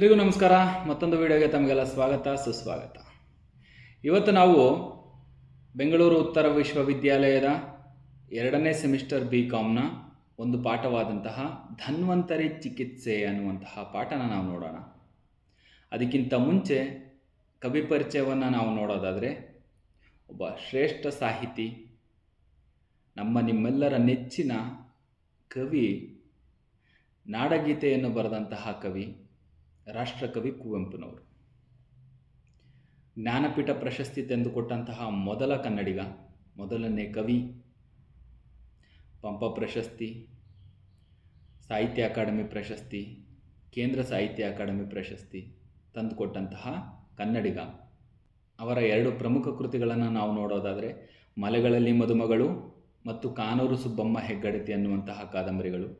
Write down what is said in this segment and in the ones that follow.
ಎಲ್ರಿಗೂ ನಮಸ್ಕಾರ. ಮತ್ತೊಂದು ವಿಡಿಯೋಗೆ ತಮಗೆಲ್ಲ ಸ್ವಾಗತ ಸುಸ್ವಾಗತ. ಇವತ್ತು ನಾವು ಬೆಂಗಳೂರು ಉತ್ತರ ವಿಶ್ವವಿದ್ಯಾಲಯದ 2ನೇ ಸೆಮಿಸ್ಟರ್ BComನ ಒಂದು ಪಾಠವಾದಂತಹ ಧನ್ವಂತರಿ ಚಿಕಿತ್ಸೆ ಅನ್ನುವಂತಹ ಪಾಠನ ನಾವು ನೋಡೋಣ. ಅದಕ್ಕಿಂತ ಮುಂಚೆ ಕವಿ ಪರಿಚಯವನ್ನು ನಾವು ನೋಡೋದಾದರೆ, ಒಬ್ಬ ಶ್ರೇಷ್ಠ ಸಾಹಿತಿ, ನಿಮ್ಮೆಲ್ಲರ ನೆಚ್ಚಿನ ಕವಿ, ನಾಡಗೀತೆಯನ್ನು ಬರೆದಂತಹ ಕವಿ, ರಾಷ್ಟ್ರಕವಿ ಕುವೆಂಪುನವರು. ಜ್ಞಾನಪೀಠ ಪ್ರಶಸ್ತಿ ತಂದುಕೊಟ್ಟಂತಹ ಮೊದಲ ಕನ್ನಡಿಗ, ಮೊದಲನೇ ಕವಿ, ಪಂಪ ಪ್ರಶಸ್ತಿ, ಸಾಹಿತ್ಯ ಅಕಾಡೆಮಿ ಪ್ರಶಸ್ತಿ, ಕೇಂದ್ರ ಸಾಹಿತ್ಯ ಅಕಾಡೆಮಿ ಪ್ರಶಸ್ತಿ ತಂದುಕೊಟ್ಟಂತಹ ಕನ್ನಡಿಗ. ಅವರ 2 ಪ್ರಮುಖ ಕೃತಿಗಳನ್ನು ನಾವು ನೋಡೋದಾದರೆ, ಮಲೆಗಳಲ್ಲಿ ಮದುಮಗಳು ಮತ್ತು ಕಾನೂರು ಸುಬ್ಬಮ್ಮ ಹೆಗ್ಗಡತಿ ಅನ್ನುವಂತಹ ಕಾದಂಬರಿಗಳು,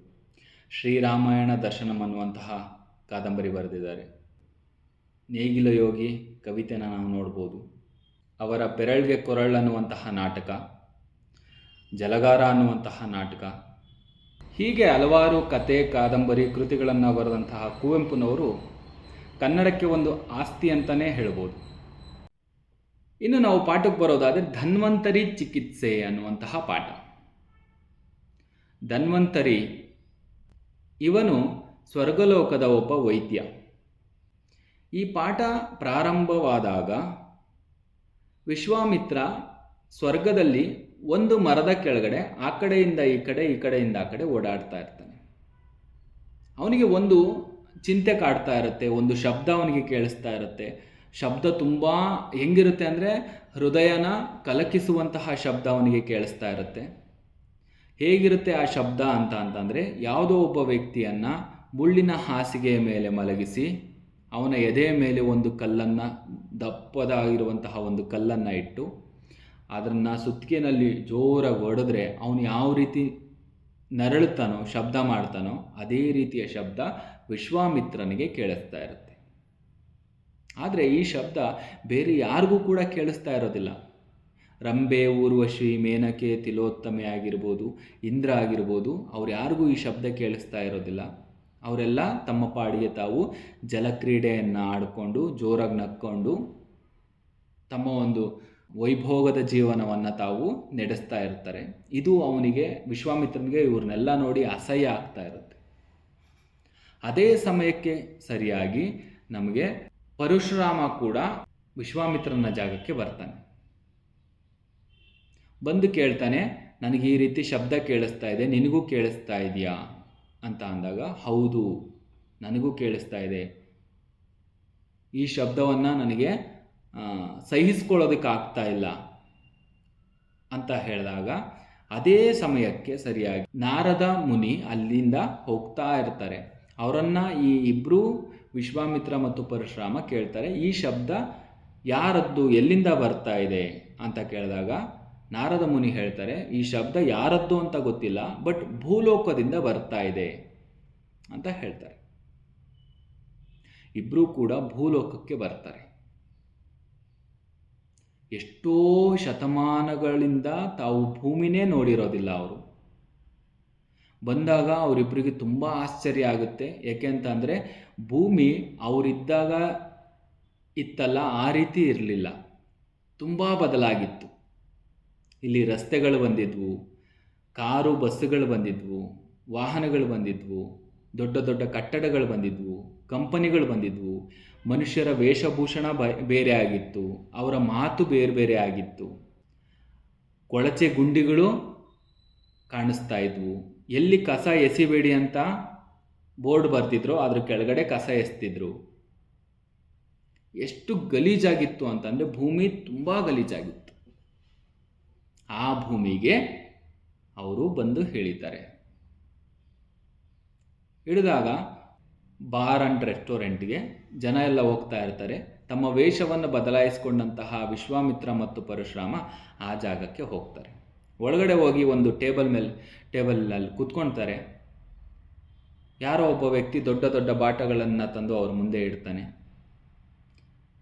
ಶ್ರೀರಾಮಾಯಣ ದರ್ಶನಂ ಅನ್ನುವಂತಹ ಕಾದಂಬರಿ ಬರೆದಿದ್ದಾರೆ. ನೇಗಿಲ ಯೋಗಿ ಕವಿತೆನ ನಾವು ನೋಡ್ಬೋದು. ಅವರ ಪೆರಳ್ಗೆ ಕೊರಳ್ ಅನ್ನುವಂತಹ ನಾಟಕ, ಜಲಗಾರ ಅನ್ನುವಂತಹ ನಾಟಕ, ಹೀಗೆ ಹಲವಾರು ಕತೆ ಕಾದಂಬರಿ ಕೃತಿಗಳನ್ನು ಬರೆದಂತಹ ಕುವೆಂಪುನವರು ಕನ್ನಡಕ್ಕೆ ಒಂದು ಆಸ್ತಿ ಅಂತಲೇ ಹೇಳ್ಬೋದು. ಇನ್ನು ನಾವು ಪಾಠಕ್ಕೆ ಬರೋದಾದರೆ ಧನ್ವಂತರಿ ಚಿಕಿತ್ಸೆ ಅನ್ನುವಂತಹ ಪಾಠ. ಧನ್ವಂತರಿ ಇವನು ಸ್ವರ್ಗಲೋಕದ ಒಬ್ಬ ವೈದ್ಯ. ಈ ಪಾಠ ಪ್ರಾರಂಭವಾದಾಗ ವಿಶ್ವಾಮಿತ್ರ ಸ್ವರ್ಗದಲ್ಲಿ ಒಂದು ಮರದ ಕೆಳಗಡೆ ಆ ಕಡೆಯಿಂದ ಈ ಕಡೆ, ಈ ಕಡೆಯಿಂದ ಆ ಕಡೆ ಓಡಾಡ್ತಾ ಇರ್ತಾನೆ. ಅವನಿಗೆ ಒಂದು ಚಿಂತೆ ಕಾಡ್ತಾ ಇರುತ್ತೆ, ಒಂದು ಶಬ್ದ ಅವನಿಗೆ ಕೇಳಿಸ್ತಾ ಇರುತ್ತೆ. ಶಬ್ದ ತುಂಬ ಹೆಂಗಿರುತ್ತೆ ಅಂದರೆ ಹೃದಯನ ಕಲಕಿಸುವಂತಹ ಶಬ್ದ ಅವನಿಗೆ ಕೇಳಿಸ್ತಾ ಇರುತ್ತೆ. ಹೇಗಿರುತ್ತೆ ಆ ಶಬ್ದ ಅಂತಂದರೆ, ಯಾವುದೋ ಒಬ್ಬ ವ್ಯಕ್ತಿಯನ್ನು ಮುಳ್ಳಿನ ಹಾಸಿಗೆಯ ಮೇಲೆ ಮಲಗಿಸಿ ಅವನ ಎದೆಯ ಮೇಲೆ ಒಂದು ಕಲ್ಲನ್ನು, ದಪ್ಪದಾಗಿರುವಂತಹ ಒಂದು ಕಲ್ಲನ್ನು ಇಟ್ಟು ಅದನ್ನು ಸುತ್ತಿಗೆನಲ್ಲಿ ಜೋರಾಗಿ ಹೊಡೆದ್ರೆ ಅವನು ಯಾವ ರೀತಿ ನರಳುತ್ತಾನೋ, ಶಬ್ದ ಮಾಡ್ತಾನೋ, ಅದೇ ರೀತಿಯ ಶಬ್ದ ವಿಶ್ವಾಮಿತ್ರನಿಗೆ ಕೇಳಿಸ್ತಾ ಇರುತ್ತೆ. ಆದರೆ ಈ ಶಬ್ದ ಬೇರೆ ಯಾರಿಗೂ ಕೂಡ ಕೇಳಿಸ್ತಾ ಇರೋದಿಲ್ಲ. ರಂಬೆ, ಊರ್ವಶಿ, ಮೇನಕೆ, ತಿಲೋತ್ತಮೆ ಆಗಿರ್ಬೋದು, ಇಂದ್ರ ಆಗಿರ್ಬೋದು, ಅವ್ರು ಯಾರಿಗೂ ಈ ಶಬ್ದ ಕೇಳಿಸ್ತಾ ಇರೋದಿಲ್ಲ. ಅವರೆಲ್ಲ ತಮ್ಮ ಪಾಡಿಗೆ ತಾವು ಜಲಕ್ರೀಡೆಯನ್ನು ಆಡಿಕೊಂಡು, ಜೋರಾಗಿ ನಕ್ಕೊಂಡು ತಮ್ಮ ಒಂದು ವೈಭೋಗದ ಜೀವನವನ್ನು ತಾವು ನಡೆಸ್ತಾ ಇರ್ತಾರೆ. ಇದು ಅವನಿಗೆ, ವಿಶ್ವಾಮಿತ್ರನಿಗೆ ಇವ್ರನ್ನೆಲ್ಲ ನೋಡಿ ಅಸಹ್ಯ ಆಗ್ತಾ ಇರುತ್ತೆ. ಅದೇ ಸಮಯಕ್ಕೆ ಸರಿಯಾಗಿ ನಮಗೆ ಪರಶುರಾಮ ಕೂಡ ವಿಶ್ವಾಮಿತ್ರನ ಜಾಗಕ್ಕೆ ಬರ್ತಾನೆ. ಬಂದು ಕೇಳ್ತಾನೆ, ನನಗೆ ಈ ರೀತಿ ಶಬ್ದ ಕೇಳಿಸ್ತಾ ಇದೆ, ನಿನಗೂ ಕೇಳಿಸ್ತಾ ಇದೆಯಾ ಅಂತ ಅಂದಾಗ, ಹೌದು ನನಗೂ ಕೇಳಿಸ್ತಾ ಇದೆ, ಈ ಶಬ್ದವನ್ನು ನನಗೆ ಸಹಿಸ್ಕೊಳ್ಳೋದಕ್ಕಾಗ್ತಾ ಇಲ್ಲ ಅಂತ ಹೇಳಿದಾಗ, ಅದೇ ಸಮಯಕ್ಕೆ ಸರಿಯಾಗಿ ನಾರದ ಮುನಿ ಅಲ್ಲಿಂದ ಹೋಗ್ತಾ ಇರ್ತಾರೆ. ಅವರನ್ನು ಈ ಇಬ್ಬರು, ವಿಶ್ವಾಮಿತ್ರ ಮತ್ತು ಪರಶುರಾಮ ಕೇಳ್ತಾರೆ, ಈ ಶಬ್ದ ಯಾರದ್ದು, ಎಲ್ಲಿಂದ ಬರ್ತಾ ಇದೆ ಅಂತ ಕೇಳಿದಾಗ ನಾರದ ಮುನಿ ಹೇಳ್ತಾರೆ, ಈ ಶಬ್ದ ಯಾರದ್ದು ಅಂತ ಗೊತ್ತಿಲ್ಲ, ಬಟ್ ಭೂಲೋಕದಿಂದ ಬರ್ತಾ ಇದೆ ಅಂತ ಹೇಳ್ತಾರೆ. ಇಬ್ಬರೂ ಕೂಡ ಭೂಲೋಕಕ್ಕೆ ಬರ್ತಾರೆ. ಎಷ್ಟೋ ಶತಮಾನಗಳಿಂದ ತಾವು ಭೂಮಿನೇ ನೋಡಿರೋದಿಲ್ಲ ಅವರು. ಬಂದಾಗ ಅವರಿಬ್ಬರಿಗೆ ತುಂಬ ಆಶ್ಚರ್ಯ ಆಗುತ್ತೆ. ಏಕೆ ಅಂತಂದರೆ ಭೂಮಿ ಅವರಿದ್ದಾಗ ಇತ್ತಲ್ಲ ಆ ರೀತಿ ಇರಲಿಲ್ಲ, ತುಂಬ ಬದಲಾಗಿತ್ತು. ಇಲ್ಲಿ ರಸ್ತೆಗಳು ಬಂದಿದ್ವು, ಕಾರು ಬಸ್ಸುಗಳು ಬಂದಿದ್ವು, ವಾಹನಗಳು ಬಂದಿದ್ವು, ದೊಡ್ಡ ದೊಡ್ಡ ಕಟ್ಟಡಗಳು ಬಂದಿದ್ವು, ಕಂಪನಿಗಳು ಬಂದಿದ್ವು, ಮನುಷ್ಯರ ವೇಷಭೂಷಣ ಬೇರೆ ಆಗಿತ್ತು, ಅವರ ಮಾತು ಬೇರೆ ಬೇರೆ ಆಗಿತ್ತು, ಕೊಳಚೆ ಗುಂಡಿಗಳು ಕಾಣಿಸ್ತಾ ಇದ್ವು. ಎಲ್ಲಿ ಕಸ ಎಸಿಬೇಡಿ ಅಂತ ಬೋರ್ಡ್ ಬರ್ತಿದ್ರು, ಅದ್ರ ಕೆಳಗಡೆ ಕಸ ಎಸ್ತಿದ್ರು. ಎಷ್ಟು ಗಲೀಜಾಗಿತ್ತು ಅಂತಂದರೆ ಭೂಮಿ ತುಂಬ ಗಲೀಜಾಗಿತ್ತು. ಆ ಭೂಮಿಗೆ ಅವರು ಬಂದು ಹೇಳಿದ್ದಾರೆ. ಹಿಡಿದಾಗ ಬಾರ್ ಆ್ಯಂಡ್ ರೆಸ್ಟೋರೆಂಟ್ಗೆ ಜನ ಎಲ್ಲ ಹೋಗ್ತಾ ಇರ್ತಾರೆ. ತಮ್ಮ ವೇಷವನ್ನು ಬದಲಾಯಿಸಿಕೊಂಡಂತಹ ವಿಶ್ವಾಮಿತ್ರ ಮತ್ತು ಪರಶುರಾಮ ಆ ಜಾಗಕ್ಕೆ ಹೋಗ್ತಾರೆ. ಒಳಗಡೆ ಹೋಗಿ ಒಂದು ಟೇಬಲ್ನಲ್ಲಿ ಕೂತ್ಕೊಳ್ತಾರೆ. ಯಾರೋ ಒಬ್ಬ ವ್ಯಕ್ತಿ ದೊಡ್ಡ ದೊಡ್ಡ ಬಾಟಗಳನ್ನು ತಂದು ಅವ್ರ ಮುಂದೆ ಇಡ್ತಾನೆ.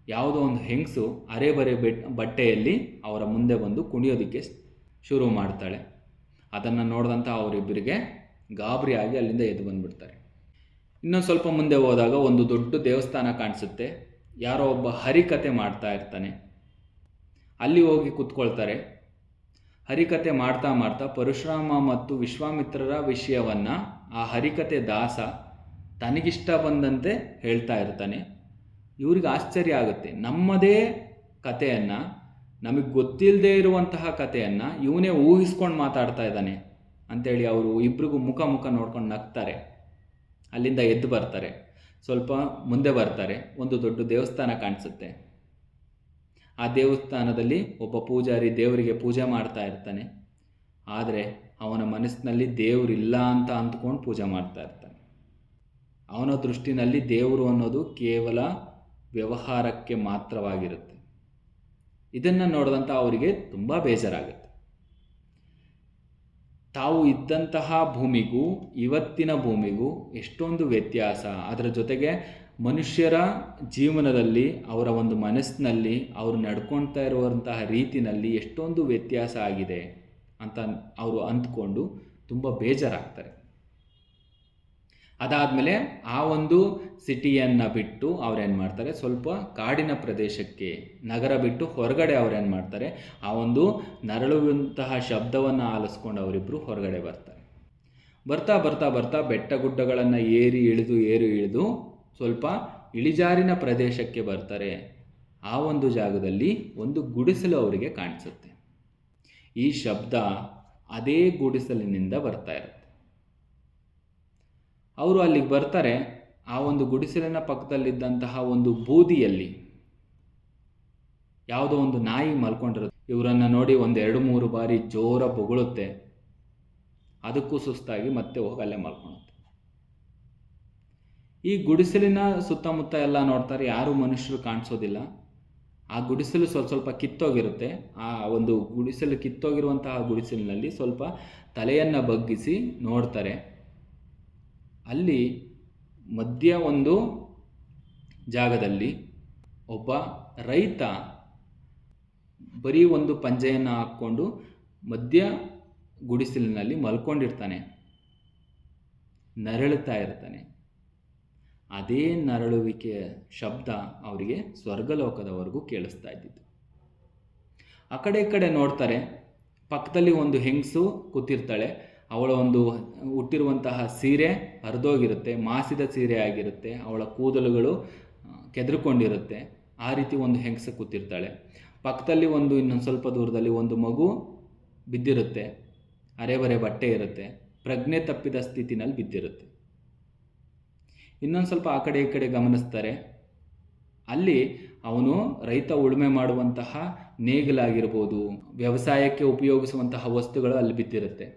ಯಾವುದೋ ಒಂದು ಹೆಂಗಸು ಅರೆಬರೆ ಬಟ್ಟೆಯಲ್ಲಿ ಅವರ ಮುಂದೆ ಬಂದು ಕುಣಿಯೋದಕ್ಕೆ ಶುರು ಮಾಡ್ತಾಳೆ. ಅದನ್ನು ನೋಡಿದಂಥ ಅವರಿಬ್ಬರಿಗೆ ಗಾಬರಿಯಾಗಿ ಅಲ್ಲಿಂದ ಎದ್ದು ಬಂದುಬಿಡ್ತಾರೆ. ಇನ್ನೊಂದು ಸ್ವಲ್ಪ ಮುಂದೆ ಹೋದಾಗ ಒಂದು ದೊಡ್ಡ ದೇವಸ್ಥಾನ ಕಾಣಿಸುತ್ತೆ. ಯಾರೋ ಒಬ್ಬ ಹರಿಕತೆ ಮಾಡ್ತಾ ಇರ್ತಾನೆ. ಅಲ್ಲಿ ಹೋಗಿ ಕೂತ್ಕೊಳ್ತಾರೆ. ಹರಿಕತೆ ಮಾಡ್ತಾ ಮಾಡ್ತಾ ಪರಶುರಾಮ ಮತ್ತು ವಿಶ್ವಾಮಿತ್ರರ ವಿಷಯವನ್ನು ಆ ಹರಿಕತೆ ದಾಸ ತನಗಿಷ್ಟ ಬಂದಂತೆ ಹೇಳ್ತಾ ಇರ್ತಾನೆ. ಇವ್ರಿಗೆ ಆಶ್ಚರ್ಯ ಆಗುತ್ತೆ. ನಮ್ಮದೇ ಕಥೆಯನ್ನು, ನಮಗೆ ಗೊತ್ತಿಲ್ಲದೆ ಇರುವಂತಹ ಕಥೆಯನ್ನು ಇವನೇ ಊಹಿಸ್ಕೊಂಡು ಮಾತಾಡ್ತಾ ಇದ್ದಾನೆ ಅಂಥೇಳಿ ಅವರು ಇಬ್ರಿಗೂ ಮುಖ ನೋಡ್ಕೊಂಡು ನಗ್ತಾರೆ. ಅಲ್ಲಿಂದ ಎದ್ದು ಬರ್ತಾರೆ. ಸ್ವಲ್ಪ ಮುಂದೆ ಬರ್ತಾರೆ. ಒಂದು ದೊಡ್ಡ ದೇವಸ್ಥಾನ ಕಾಣಿಸುತ್ತೆ. ಆ ದೇವಸ್ಥಾನದಲ್ಲಿ ಒಬ್ಬ ಪೂಜಾರಿ ದೇವರಿಗೆ ಪೂಜೆ ಮಾಡ್ತಾ ಇರ್ತಾನೆ. ಆದರೆ ಅವನ ಮನಸ್ಸಿನಲ್ಲಿ ದೇವರಿಲ್ಲ ಅಂತ ಅಂದ್ಕೊಂಡು ಪೂಜೆ ಮಾಡ್ತಾ ಇರ್ತಾನೆ. ಅವನ ದೃಷ್ಟಿನಲ್ಲಿ ದೇವರು ಅನ್ನೋದು ಕೇವಲ ವ್ಯವಹಾರಕ್ಕೆ ಮಾತ್ರವಾಗಿರುತ್ತೆ. ಇದನ್ನು ನೋಡಿದಂಥ ಅವರಿಗೆ ತುಂಬ ಬೇಜಾರಾಗುತ್ತೆ. ತಾವು ಇದ್ದಂತಹ ಭೂಮಿಗೂ ಇವತ್ತಿನ ಭೂಮಿಗೂ ಎಷ್ಟೊಂದು ವ್ಯತ್ಯಾಸ. ಅದರ ಜೊತೆಗೆ ಮನುಷ್ಯರ ಜೀವನದಲ್ಲಿ, ಅವರ ಒಂದು ಮನಸ್ಸಿನಲ್ಲಿ, ಅವರು ನಡ್ಕೊಳ್ತಾ ಇರುವಂತಹ ರೀತಿಯಲ್ಲಿ ಎಷ್ಟೊಂದು ವ್ಯತ್ಯಾಸ ಆಗಿದೆ ಅಂತ ಅವರು ಅಂದ್ಕೊಂಡು ತುಂಬ ಬೇಜಾರಾಗ್ತಾರೆ. ಅದಾದಮೇಲೆ ಆ ಒಂದು ಸಿಟಿಯನ್ನು ಬಿಟ್ಟು ಅವ್ರೇನು ಮಾಡ್ತಾರೆ, ಸ್ವಲ್ಪ ಕಾಡಿನ ಪ್ರದೇಶಕ್ಕೆ, ನಗರ ಬಿಟ್ಟು ಹೊರಗಡೆ ಅವ್ರೇನು ಮಾಡ್ತಾರೆ, ಆ ಒಂದು ನರಳುವಂತಹ ಶಬ್ದವನ್ನು ಆಲಿಸ್ಕೊಂಡು ಅವರಿಬ್ಬರು ಹೊರಗಡೆ ಬರ್ತಾರೆ. ಬರ್ತಾ ಬರ್ತಾ ಬರ್ತಾ ಬೆಟ್ಟ ಗುಡ್ಡಗಳನ್ನು ಏರಿ ಇಳಿದು ಸ್ವಲ್ಪ ಇಳಿಜಾರಿನ ಪ್ರದೇಶಕ್ಕೆ ಬರ್ತಾರೆ. ಆ ಒಂದು ಜಾಗದಲ್ಲಿ ಒಂದು ಗುಡಿಸಲು ಅವರಿಗೆ ಕಾಣಿಸುತ್ತೆ. ಈ ಶಬ್ದ ಅದೇ ಗುಡಿಸಲಿನಿಂದ ಬರ್ತಾ ಇರುತ್ತೆ. ಅವರು ಅಲ್ಲಿಗೆ ಬರ್ತಾರೆ. ಆ ಒಂದು ಗುಡಿಸಲಿನ ಪಕ್ಕದಲ್ಲಿದ್ದಂತಹ ಒಂದು ಬೂದಿಯಲ್ಲಿ ಯಾವುದೋ ಒಂದು ನಾಯಿ ಮಲ್ಕೊಂಡಿರುತ್ತೆ. ಇವರನ್ನು ನೋಡಿ 1-2-3 ಬಾರಿ ಜೋರ ಬೊಗಳುತ್ತೆ. ಅದಕ್ಕೂ ಸುಸ್ತಾಗಿ ಮತ್ತೆ ಹೋಗಿ ಅಲ್ಲೇ ಮಲ್ಕೊಳುತ್ತೆ. ಈ ಗುಡಿಸಲಿನ ಸುತ್ತಮುತ್ತ ಎಲ್ಲ ನೋಡ್ತಾರೆ, ಯಾರೂ ಮನುಷ್ಯರು ಕಾಣಿಸೋದಿಲ್ಲ. ಆ ಗುಡಿಸಲು ಸ್ವಲ್ಪ ಕಿತ್ತೋಗಿರುತ್ತೆ. ಆ ಒಂದು ಗುಡಿಸಲು ಕಿತ್ತೋಗಿರುವಂತಹ ಗುಡಿಸಲಿನಲ್ಲಿ ಸ್ವಲ್ಪ ತಲೆಯನ್ನು ಬಗ್ಗಿಸಿ ನೋಡ್ತಾರೆ. ಅಲ್ಲಿ ಮಧ್ಯ ಒಂದು ಜಾಗದಲ್ಲಿ ಒಬ್ಬ ರೈತ ಬರೀ ಒಂದು ಪಂಜೆಯನ್ನು ಹಾಕ್ಕೊಂಡು ಮಧ್ಯ ಗುಡಿಸಲಿನಲ್ಲಿ ಮಲ್ಕೊಂಡಿರ್ತಾನೆ, ನರಳುತ್ತಾ ಇರ್ತಾನೆ. ಅದೇ ನರಳುವಿಕೆಯ ಶಬ್ದ ಅವರಿಗೆ ಸ್ವರ್ಗಲೋಕದವರೆಗೂ ಕೇಳಿಸ್ತಾ ಇದ್ದಿತ್ತು. ಆ ಕಡೆ ಈ ಕಡೆ ನೋಡ್ತಾರೆ. ಪಕ್ಕದಲ್ಲಿ ಒಂದು ಹೆಂಗಸು ಕೂತಿರ್ತಾಳೆ. ಅವಳ ಒಂದು ಹುಟ್ಟಿರುವಂತಹ ಸೀರೆ ಹರಿದೋಗಿರುತ್ತೆ, ಮಾಸಿದ ಸೀರೆ ಆಗಿರುತ್ತೆ. ಅವಳ ಕೂದಲುಗಳು ಕೆದರ್ಕೊಂಡಿರುತ್ತೆ. ಆ ರೀತಿ ಒಂದು ಹೆಂಗಸು ಕೂತಿರ್ತಾಳೆ. ಪಕ್ಕದಲ್ಲಿ ಇನ್ನೊಂದು ಸ್ವಲ್ಪ ದೂರದಲ್ಲಿ ಒಂದು ಮಗು ಬಿದ್ದಿರುತ್ತೆ. ಅರೆಬರೆ ಬಟ್ಟೆ ಇರುತ್ತೆ, ಪ್ರಜ್ಞೆ ತಪ್ಪಿದ ಸ್ಥಿತಿನಲ್ಲಿ ಬಿದ್ದಿರುತ್ತೆ. ಇನ್ನೊಂದು ಸ್ವಲ್ಪ ಆ ಕಡೆ ಈ ಕಡೆ ಗಮನಿಸ್ತಾರೆ. ಅಲ್ಲಿ ಅವನು ರೈತ ಉಳುಮೆ ಮಾಡುವಂತಹ ನೇಗಿಲಾಗಿರ್ಬೋದು, ವ್ಯವಸಾಯಕ್ಕೆ ಉಪಯೋಗಿಸುವಂತಹ ವಸ್ತುಗಳು ಅಲ್ಲಿ ಬಿದ್ದಿರುತ್ತೆ.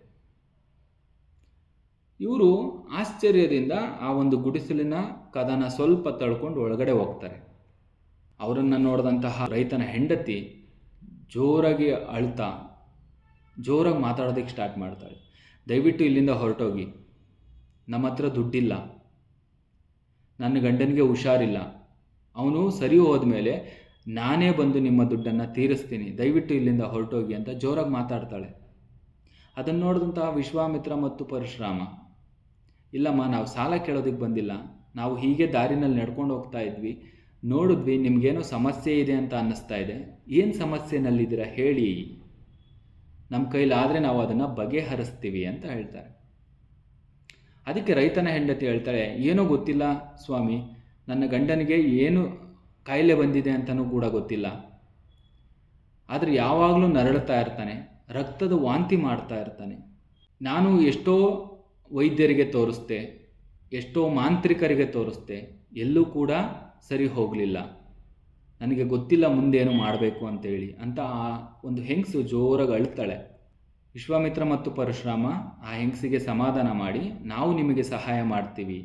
ಇವರು ಆಶ್ಚರ್ಯದಿಂದ ಆ ಒಂದು ಗುಡಿಸಲಿನ ಕದನ ಸ್ವಲ್ಪ ತಳ್ಕೊಂಡು ಒಳಗಡೆ ಹೋಗ್ತಾರೆ. ಅವರನ್ನು ನೋಡಿದಂತಹ ರೈತನ ಹೆಂಡತಿ ಜೋರಾಗಿ ಅಳ್ತಾ ಜೋರಾಗಿ ಮಾತಾಡೋದಕ್ಕೆ ಸ್ಟಾರ್ಟ್ ಮಾಡ್ತಾಳೆ. ದಯವಿಟ್ಟು ಇಲ್ಲಿಂದ ಹೊರಟೋಗಿ, ನಮ್ಮ ಹತ್ರ ದುಡ್ಡಿಲ್ಲ, ನನ್ನ ಗಂಡನಿಗೆ ಹುಷಾರಿಲ್ಲ, ಅವನು ಸರಿ ಹೋದ್ಮೇಲೆ ನಾನೇ ಬಂದು ನಿಮ್ಮ ದುಡ್ಡನ್ನು ತೀರಿಸ್ತೀನಿ, ದಯವಿಟ್ಟು ಇಲ್ಲಿಂದ ಹೊರಟೋಗಿ ಅಂತ ಜೋರಾಗಿ ಮಾತಾಡ್ತಾಳೆ. ಅದನ್ನು ನೋಡಿದಂತಹ ವಿಶ್ವಾಮಿತ್ರ ಮತ್ತು ಪರಶುರಾಮ, ಇಲ್ಲಮ್ಮ, ನಾವು ಸಾಲ ಕೇಳೋದಕ್ಕೆ ಬಂದಿಲ್ಲ, ನಾವು ಹೀಗೆ ದಾರಿನಲ್ಲಿ ನಡ್ಕೊಂಡು ಹೋಗ್ತಾ ಇದ್ವಿ, ನೋಡಿದ್ವಿ ನಿಮಗೇನೋ ಸಮಸ್ಯೆ ಇದೆ ಅಂತ ಅನ್ನಿಸ್ತಾ ಇದೆ. ಏನು ಸಮಸ್ಯೆನಲ್ಲಿದ್ದೀರಾ ಹೇಳಿ, ನಮ್ಮ ಕೈಲಾದರೆ ನಾವು ಅದನ್ನು ಬಗೆಹರಿಸ್ತೀವಿ ಅಂತ ಹೇಳ್ತಾರೆ. ಅದಕ್ಕೆ ರೈತನ ಹೆಂಡತಿ ಹೇಳ್ತಾಳೆ, ಏನೋ ಗೊತ್ತಿಲ್ಲ ಸ್ವಾಮಿ, ನನ್ನ ಗಂಡನಿಗೆ ಏನು ಕಾಯಿಲೆ ಬಂದಿದೆ ಅಂತಲೂ ಕೂಡ ಗೊತ್ತಿಲ್ಲ, ಆದರೆ ಯಾವಾಗಲೂ ನರಳುತ್ತಾ ಇರ್ತಾನೆ, ರಕ್ತದ ವಾಂತಿ ಮಾಡ್ತಾ ಇರ್ತಾನೆ. ನಾನು ಎಷ್ಟೋ ವೈದ್ಯರಿಗೆ ತೋರಿಸ್ದೆ, ಎಷ್ಟೋ ಮಾಂತ್ರಿಕರಿಗೆ ತೋರಿಸ್ದೆ, ಎಲ್ಲೂ ಕೂಡ ಸರಿ ಹೋಗಲಿಲ್ಲ, ನನಗೆ ಗೊತ್ತಿಲ್ಲ ಮುಂದೇನು ಮಾಡಬೇಕು ಅಂತೇಳಿ ಅಂತ ಆ ಒಂದು ಹೆಂಗಸು ಜೋರಾಗಿ ಅಳ್ತಾಳೆ. ವಿಶ್ವಾಮಿತ್ರ ಮತ್ತು ಪರಶುರಾಮ ಆ ಹೆಂಗಸಿಗೆ ಸಮಾಧಾನ ಮಾಡಿ, ನಾವು ನಿಮಗೆ ಸಹಾಯ ಮಾಡ್ತೀವಿ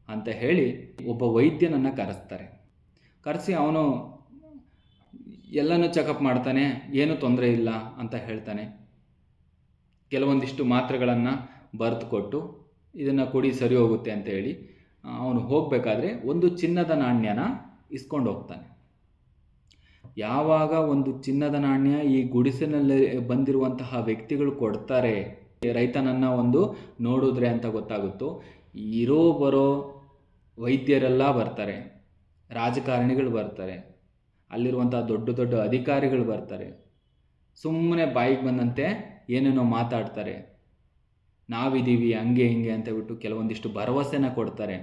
ಅಂತ ಹೇಳಿ ಒಬ್ಬ ವೈದ್ಯನನ್ನು ಕರೆಸ್ತಾರೆ. ಕರೆಸಿ ಅವನು ಎಲ್ಲನೂ ಚೆಕಪ್ ಮಾಡ್ತಾನೆ, ಏನೂ ತೊಂದರೆ ಇಲ್ಲ ಅಂತ ಹೇಳ್ತಾನೆ. ಕೆಲವೊಂದಿಷ್ಟು ಮಾತ್ರೆಗಳನ್ನು ಬರೆದು ಕೊಟ್ಟು ಇದನ್ನು ಕೊಡಿ ಸರಿ ಹೋಗುತ್ತೆ ಅಂತ ಹೇಳಿ ಅವನು ಹೋಗಬೇಕಾದ್ರೆ ಒಂದು ಚಿನ್ನದ ನಾಣ್ಯನ ಇಸ್ಕೊಂಡು ಹೋಗ್ತಾನೆ. ಯಾವಾಗ ಒಂದು ಚಿನ್ನದ ನಾಣ್ಯ ಈ ಗುಡಿಸಿನಲ್ಲಿ ಬಂದಿರುವಂತಹ ವ್ಯಕ್ತಿಗಳು ಕೊಡ್ತಾರೆ, ರೈತನನ್ನು ಒಂದು ನೋಡಿದ್ರೆ ಅಂತ ಗೊತ್ತಾಗುತ್ತೋ, ಇರೋ ಬರೋ ವೈದ್ಯರೆಲ್ಲ ಬರ್ತಾರೆ, ರಾಜಕಾರಣಿಗಳು ಬರ್ತಾರೆ, ಅಲ್ಲಿರುವಂಥ ದೊಡ್ಡ ದೊಡ್ಡ ಅಧಿಕಾರಿಗಳು ಬರ್ತಾರೆ. ಸುಮ್ಮನೆ ಬಾಯಿಗೆ ಬಂದಂತೆ ಏನೇನೋ ಮಾತಾಡ್ತಾರೆ. ನಾವಿದ್ದೀವಿ ಹಂಗೆ ಹಿಂಗೆ ಅಂತ ಬಿಟ್ಟು ಕೆಲವೊಂದಿಷ್ಟು ಭರವಸೆನ ಕೊಡ್ತಾರೆ.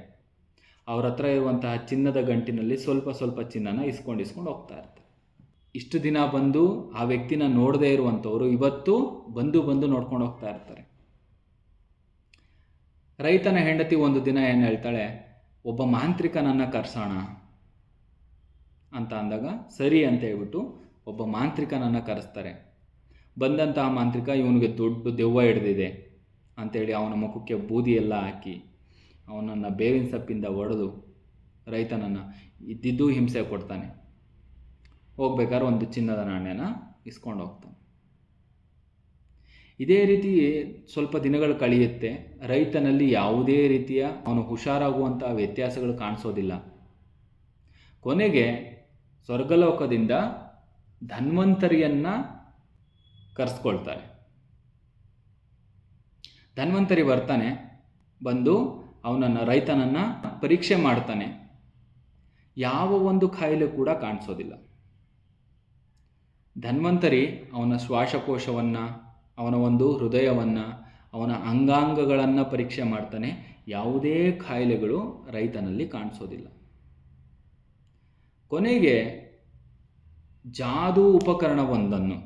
ಅವ್ರ ಹತ್ರ ಇರುವಂತಹ ಚಿನ್ನದ ಗಂಟಿನಲ್ಲಿ ಸ್ವಲ್ಪ ಸ್ವಲ್ಪ ಚಿನ್ನನ ಇಸ್ಕೊಂಡು ಹೋಗ್ತಾ ಇರ್ತಾರೆ. ಇಷ್ಟು ದಿನ ಬಂದು ಆ ವ್ಯಕ್ತಿನ ನೋಡದೇ ಇರುವಂಥವ್ರು ಇವತ್ತು ಬಂದು ನೋಡ್ಕೊಂಡು ಹೋಗ್ತಾ ಇರ್ತಾರೆ. ರೈತನ ಹೆಂಡತಿ ಒಂದು ದಿನ ಏನು ಹೇಳ್ತಾಳೆ, ಒಬ್ಬ ಮಾಂತ್ರಿಕನನ್ನು ಕರ್ಸೋಣ ಅಂತ ಅಂದಾಗ ಸರಿ ಅಂತ ಹೇಳ್ಬಿಟ್ಟು ಒಬ್ಬ ಮಾಂತ್ರಿಕನನ್ನು ಕರೆಸ್ತಾರೆ. ಬಂದಂತಹ ಮಾಂತ್ರಿಕ ಇವನಿಗೆ ದೊಡ್ಡ ದೆವ್ವ ಹಿಡ್ದಿದೆ ಅಂಥೇಳಿ ಅವನ ಮುಖಕ್ಕೆ ಬೂದಿ ಎಲ್ಲ ಹಾಕಿ ಅವನನ್ನು ಬೇವಿನ ಸೊಪ್ಪಿಂದ ಹೊಡೆದು ರೈತನನ್ನು ಇದ್ದಿದ್ದು ಹಿಂಸೆ ಕೊಡ್ತಾನೆ. ಹೋಗ್ಬೇಕಾದ್ರೆ ಒಂದು ಚಿನ್ನದ ನಾಣ್ಯನ ಇಸ್ಕೊಂಡು ಹೋಗ್ತಾನೆ. ಇದೇ ರೀತಿ ಸ್ವಲ್ಪ ದಿನಗಳು ಕಳೆಯುತ್ತೆ. ರೈತನಲ್ಲಿ ಯಾವುದೇ ರೀತಿಯ ಅವನು ಹುಷಾರಾಗುವಂಥ ವ್ಯತ್ಯಾಸಗಳು ಕಾಣಿಸೋದಿಲ್ಲ. ಕೊನೆಗೆ ಸ್ವರ್ಗಲೋಕದಿಂದ ಧನ್ವಂತರಿಯನ್ನು ಕರೆಸ್ಕೊಳ್ತಾರೆ. ಧನ್ವಂತರಿ ಬರ್ತಾನೆ, ಬಂದು ರೈತನನ್ನು ಪರೀಕ್ಷೆ ಮಾಡ್ತಾನೆ. ಯಾವ ಒಂದು ಕಾಯಿಲೆ ಕೂಡ ಕಾಣಿಸೋದಿಲ್ಲ. ಧನ್ವಂತರಿ ಅವನ ಶ್ವಾಸಕೋಶವನ್ನು, ಅವನ ಒಂದು ಹೃದಯವನ್ನು, ಅವನ ಅಂಗಾಂಗಗಳನ್ನು ಪರೀಕ್ಷೆ ಮಾಡ್ತಾನೆ. ಯಾವುದೇ ಕಾಯಿಲೆಗಳು ರೈತನಲ್ಲಿ ಕಾಣಿಸೋದಿಲ್ಲ. ಕೊನೆಗೆ ಜಾದೂ ಉಪಕರಣವೊಂದನ್ನು,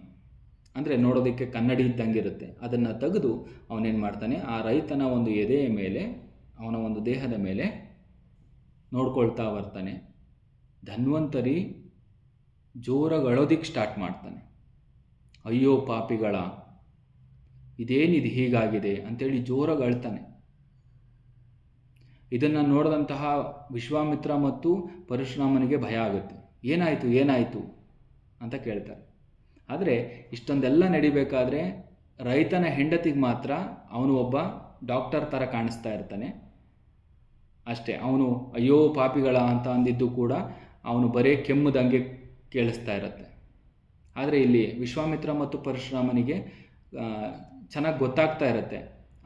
ಅಂದರೆ ನೋಡೋದಕ್ಕೆ ಕನ್ನಡಿ ಇದ್ದಂಗಿರುತ್ತೆ, ಅದನ್ನು ತೆಗೆದು ಅವನೇನು ಮಾಡ್ತಾನೆ, ಆ ರೈತನ ಒಂದು ಎದೆಯ ಮೇಲೆ, ಅವನ ಒಂದು ದೇಹದ ಮೇಲೆ ನೋಡ್ಕೊಳ್ತಾ ಬರ್ತಾನೆ. ಧನ್ವಂತರಿ ಜೋರಾಗಿ ಅಳೋದಿಕ್ಕೆ ಸ್ಟಾರ್ಟ್ ಮಾಡ್ತಾನೆ. ಅಯ್ಯೋ ಪಾಪಿಗಳ, ಇದೇನಿದು ಹೀಗಾಗಿದೆ ಅಂತೇಳಿ ಜೋರಾಗಿ ಅಳ್ತಾನೆ. ಇದನ್ನು ನೋಡಿದಂತಹ ವಿಶ್ವಾಮಿತ್ರ ಮತ್ತು ಪರಶುರಾಮನಿಗೆ ಭಯ ಆಗುತ್ತೆ. ಏನಾಯಿತು ಅಂತ ಕೇಳ್ತಾರೆ. ಆದರೆ ಇಷ್ಟೊಂದೆಲ್ಲ ನಡಿಬೇಕಾದ್ರೆ ರೈತನ ಹೆಂಡತಿಗೆ ಮಾತ್ರ ಅವನು ಒಬ್ಬ ಡಾಕ್ಟರ್ ಥರ ಕಾಣಿಸ್ತಾ ಇರ್ತಾನೆ ಅಷ್ಟೇ. ಅವನು ಅಯ್ಯೋ ಪಾಪಿಗಳ ಅಂತ ಅಂದಿದ್ದು ಕೂಡ ಅವನು ಬರೀ ಕೆಮ್ಮುದಂಗೆ ಕೇಳಿಸ್ತಾ ಇರುತ್ತೆ. ಆದರೆ ಇಲ್ಲಿ ವಿಶ್ವಾಮಿತ್ರ ಮತ್ತು ಪರಶುರಾಮನಿಗೆ ಚೆನ್ನಾಗಿ ಗೊತ್ತಾಗ್ತಾ ಇರುತ್ತೆ.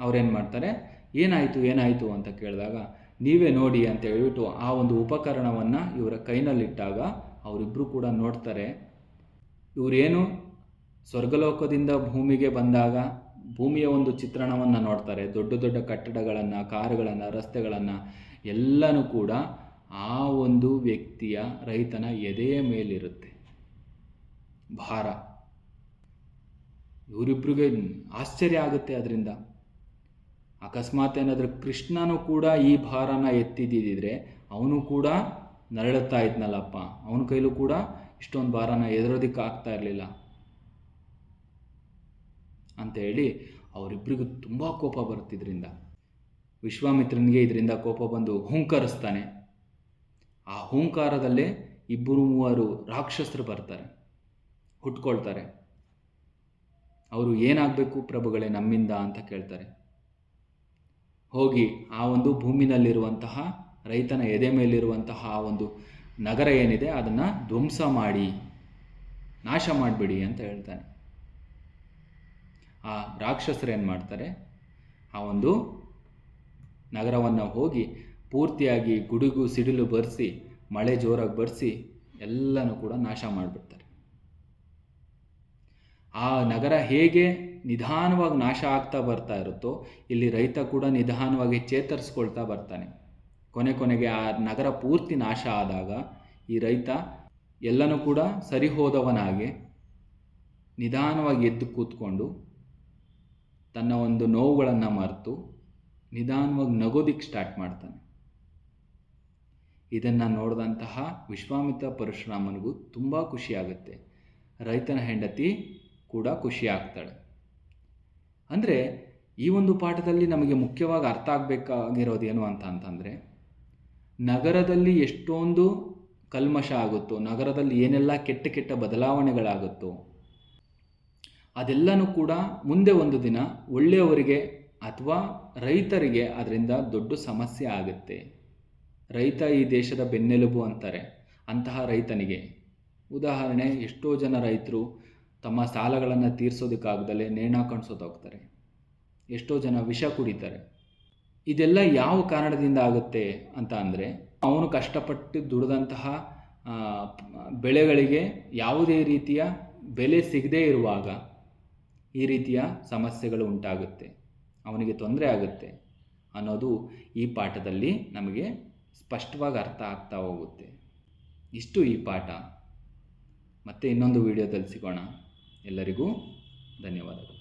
ಅವರೇನು ಮಾಡ್ತಾರೆ, ಏನಾಯಿತು ಅಂತ ಕೇಳಿದಾಗ ನೀವೇ ನೋಡಿ ಅಂತ ಹೇಳ್ಬಿಟ್ಟು ಆ ಒಂದು ಉಪಕರಣವನ್ನು ಇವರ ಕೈನಲ್ಲಿಟ್ಟಾಗ ಅವರಿಬ್ಬರು ಕೂಡ ನೋಡ್ತಾರೆ. ಇವರೇನು ಸ್ವರ್ಗಲೋಕದಿಂದ ಭೂಮಿಗೆ ಬಂದಾಗ ಭೂಮಿಯ ಒಂದು ಚಿತ್ರಣವನ್ನು ನೋಡ್ತಾರೆ. ದೊಡ್ಡ ದೊಡ್ಡ ಕಟ್ಟಡಗಳನ್ನು, ಕಾರುಗಳನ್ನು, ರಸ್ತೆಗಳನ್ನು ಎಲ್ಲನೂ ಕೂಡ ಆ ಒಂದು ವ್ಯಕ್ತಿಯ ರೈತನ ಎದೆಯ ಮೇಲಿರುತ್ತೆ ಭಾರ. ಇವರಿಬ್ಬರಿಗೆ ಆಶ್ಚರ್ಯ ಆಗುತ್ತೆ ಅದರಿಂದ. ಅಕಸ್ಮಾತ್ ಏನಾದರೂ ಕೃಷ್ಣನೂ ಕೂಡ ಈ ಭಾರನ ಎತ್ತಿದ್ದಿದ್ರೆ ಅವನು ಕೂಡ ನರಳುತ್ತಾ ಇದ್ನಲ್ಲಪ್ಪ, ಅವನ ಕೈಲೂ ಕೂಡ ಇಷ್ಟೊಂದು ಭಾರನ ಎದುರೋದಕ್ಕೆ ಆಗ್ತಾ ಇರಲಿಲ್ಲ ಅಂತ ಹೇಳಿ ಅವರಿಬ್ಬರಿಗೂ ತುಂಬ ಕೋಪ ಬರುತ್ತಿದ್ರಿಂದ ವಿಶ್ವಾಮಿತ್ರನಿಗೆ ಇದರಿಂದ ಕೋಪ ಬಂದು ಹುಂಕರಿಸ್ತಾನೆ. ಆ ಹುಂಕಾರದಲ್ಲೇ 2-3 ರಾಕ್ಷಸರು ಬರ್ತಾರೆ, ಹುಟ್ಕೊಳ್ತಾರೆ. ಅವರು ಏನಾಗಬೇಕು ಪ್ರಭುಗಳೇ ನಮ್ಮಿಂದ ಅಂತ ಕೇಳ್ತಾರೆ. ಹೋಗಿ ಆ ಒಂದು ಭೂಮಿನಲ್ಲಿರುವಂತಹ ರೈತನ ಎದೆ ಮೇಲಿರುವಂತಹ ಆ ಒಂದು ನಗರ ಏನಿದೆ ಅದನ್ನು ಧ್ವಂಸ ಮಾಡಿ ನಾಶ ಮಾಡಿಬಿಡಿ ಅಂತ ಹೇಳ್ತಾನೆ. ಆ ರಾಕ್ಷಸರು ಏನು ಮಾಡ್ತಾರೆ, ಆ ಒಂದು ನಗರವನ್ನು ಹೋಗಿ ಪೂರ್ತಿಯಾಗಿ ಗುಡುಗು ಸಿಡಿಲು ಬರೆಸಿ, ಮಳೆ ಜೋರಾಗಿ ಬರೆಸಿ ಎಲ್ಲನೂ ಕೂಡ ನಾಶ ಮಾಡಿಬಿಡ್ತಾರೆ. ಆ ನಗರ ಹೇಗೆ ನಿಧಾನವಾಗಿ ನಾಶ ಆಗ್ತಾ ಬರ್ತಾ ಇರುತ್ತೋ ಇಲ್ಲಿ ರೈತ ಕೂಡ ನಿಧಾನವಾಗಿ ಚೇತರಿಸ್ಕೊಳ್ತಾ ಬರ್ತಾನೆ. ಕೊನೆಗೆ ಆ ನಗರ ಪೂರ್ತಿ ನಾಶ ಆದಾಗ ಈ ರೈತ ಎಲ್ಲನೂ ಕೂಡ ಸರಿ ಹೋದವನಾಗಿ ನಿಧಾನವಾಗಿ ಎದ್ದು ಕೂತ್ಕೊಂಡು ತನ್ನ ಒಂದು ನೋವುಗಳನ್ನು ಮರೆತು ನಿಧಾನವಾಗಿ ನಗೋದಿಕ್ಕೆ ಸ್ಟಾರ್ಟ್ ಮಾಡ್ತಾನೆ. ಇದನ್ನು ನೋಡಿದಂತಹ ವಿಶ್ವಾಮಿತ್ರ ಪರಶುರಾಮನಿಗೂ ತುಂಬ ಖುಷಿಯಾಗುತ್ತೆ. ರೈತನ ಹೆಂಡತಿ ಕೂಡ ಖುಷಿ ಆಗ್ತಾಳೆ. ಅಂದರೆ ಈ ಒಂದು ಪಾಠದಲ್ಲಿ ನಮಗೆ ಮುಖ್ಯವಾಗಿ ಅರ್ಥ ಆಗಬೇಕಾಗಿರೋದೇನು ಅಂತಂದರೆ, ನಗರದಲ್ಲಿ ಎಷ್ಟೊಂದು ಕಲ್ಮಶ ಆಗುತ್ತೋ, ನಗರದಲ್ಲಿ ಏನೆಲ್ಲ ಕೆಟ್ಟ ಬದಲಾವಣೆಗಳಾಗುತ್ತೋ ಅದೆಲ್ಲನೂ ಕೂಡ ಮುಂದೆ ಒಂದು ದಿನ ಒಳ್ಳೆಯವರಿಗೆ ಅಥವಾ ರೈತರಿಗೆ ಅದರಿಂದ ದೊಡ್ಡ ಸಮಸ್ಯೆ ಆಗುತ್ತೆ. ರೈತ ಈ ದೇಶದ ಬೆನ್ನೆಲುಬು ಅಂತಾರೆ. ಅಂತಹ ರೈತನಿಗೆ ಉದಾಹರಣೆ, ಎಷ್ಟೋ ಜನ ರೈತರು ತಮ್ಮ ಸಾಲಗಳನ್ನು ತೀರಿಸೋದಕ್ಕಾಗದಲ್ಲೇ ನೇಣು ಹಾಕೊಂಡು ಸತ್ತೋಗ್ತಾರೆ. ಎಷ್ಟೋ ಜನ ವಿಷ ಕುಡಿತಾರೆ. ಇದೆಲ್ಲ ಯಾವ ಕಾರಣದಿಂದ ಆಗುತ್ತೆ ಅಂತ ಅಂದರೆ, ಅವನು ಕಷ್ಟಪಟ್ಟು ದುಡಿದಂತಹ ಬೆಳೆಗಳಿಗೆ ಯಾವುದೇ ರೀತಿಯ ಬೆಲೆ ಸಿಗದೇ ಇರುವಾಗ ಈ ರೀತಿಯ ಸಮಸ್ಯೆಗಳು ಉಂಟಾಗುತ್ತೆ, ಅವನಿಗೆ ತೊಂದರೆ ಆಗುತ್ತೆ ಅನ್ನೋದು ಈ ಪಾಠದಲ್ಲಿ ನಮಗೆ ಸ್ಪಷ್ಟವಾಗಿ ಅರ್ಥ ಆಗ್ತಾ ಹೋಗುತ್ತೆ. ಇಷ್ಟು ಈ ಪಾಠ. ಮತ್ತೆ ಇನ್ನೊಂದು ವಿಡಿಯೋದಲ್ಲಿ ಸಿಗೋಣ. ಎಲ್ಲರಿಗೂ ಧನ್ಯವಾದಗಳು.